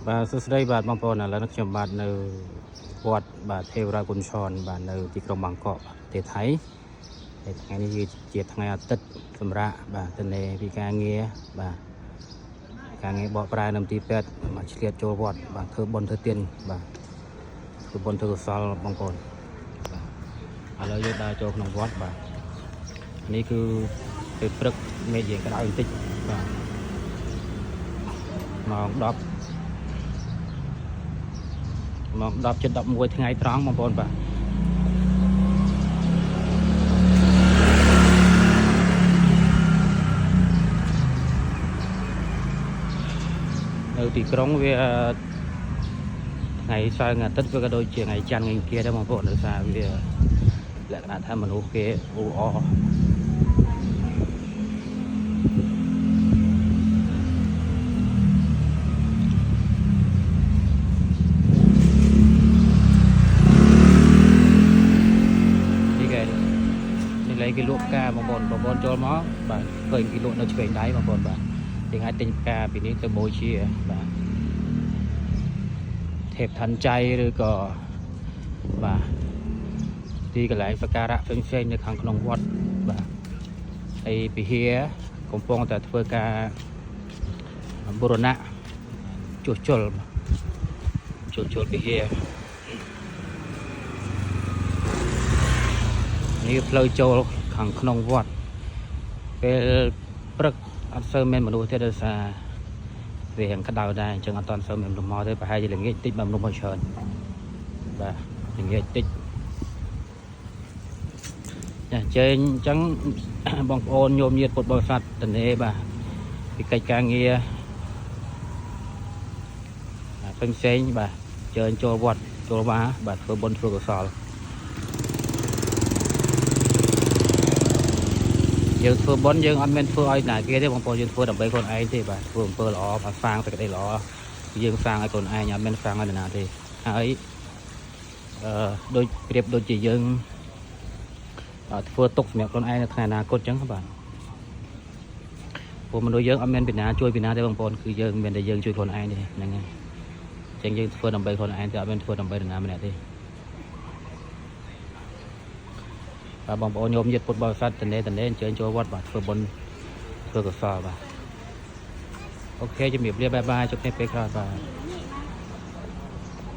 បាទសួស្តីបាទបងប្អូនឥឡូវខ្ញុំបាទនៅវត្តបាទទេវរាជគុណឆនបាទនៅទីក្រុងបាងកកប្រទេសថៃហើយថ្ងៃនេះគឺជាថ្ងៃអាទិត្យសម្រាប់បាទទនេពីការងារបាទការងារបកប្រែនៅទីពេទ្យមកឆ្លៀតចូលវត្តបាទធ្វើបុណ្យធ្វើទានបាទធ្វើបុណ្យធ្វើកុសលបងប្អូនបាទឥឡូវយើងដើរចូលក្នុងវត្តបាទនេះគឺពេលព្រឹកមេឃយើងក្តៅបន្តិចបាទម៉ោង10 ជិត 11 ថ្ងៃត្រង់បងប្អូនបាទនៅទីក្រុងវាថ្ងៃសៅរ៍ថ្ងៃអាទិត្យវាក៏ដូចជាថ្ងៃច័ន្ទថ្ងៃអង្គារដែរបងប្អូនដោយសារវាលក្ខណៈថាមនុស្សគេអ៊ូអរគេលក់ផ្កាបងប្អូនចូលមកបាទឃើញគេលក់នៅឆ្វេងដៃបងប្អូនបាទយើងអាចទិញផ្កាពីនេះទៅបូជាបាទទេពឋានចៃឬក៏បាទទីកន្លែងសក្ការៈផ្សេងៗនៅខាងក្នុងវត្តបាទហើយពិហារកំពុងតែធ្វើការបូរណៈជួសជុលពិហារនេះផ្លូវចូលខាងក្នុងវត្តពេលព្រឹកអត់សូវមានមនុស្សទេដោយសារវារៀងក្តៅដែរអញ្ចឹងអត់ទាន់សូវមានមនុស្សមកទេប្រហែលជាល្ងាចតិចបើមនុស្សមកច្រើនបាទល្ងាចតិចចាចេញអញ្ចឹងបងប្អូនញោមញាតិពុទ្ធបរិស័ទតនេបាទពីកិច្ចការងារផ្សេងបាទជើញចូលវត្តចូលមកបាទធ្វើបុណ្យធ្វើកុសលយើងធ្វើបុណ្យយើងអត់មានធ្វើឲ្យណាគេទេបងប្អូនយើងធ្វើដើម្បីខ្លួនឯងទេបាទធ្វើអំពើល្អបាទសាងសេចក្តីល្អយើងសាងឲ្យខ្លួនឯងអត់មានសាងឲ្យនរណាទេហើយដូចប្រៀបដូចជាយើងធ្វើទុកសម្រាប់ខ្លួនឯងនៅថ្ងៃអនាគតអញ្ចឹងបាទពួកមនុស្សយើងអត់មានពីណាជួយពីណាទេបងប្អូនគឺយើងមានតែយើងជួយខ្លួនឯងទេហ្នឹងហើយអញ្ចឹងយើងធ្វើដើម្បីខ្លួនឯងតែអត់មានធ្វើដើម្បីនរណាម្នាក់ទេបងប្អូនញោមញាតិពុទ្ធបរិស័ទតនេអញ្ជើញចូលវត្តបាទធ្វើបុណ្យធ្វើកុសលបាទអូខេជំរាបលាបាយបាយជួបគ្នាពេលក្រោយបាទ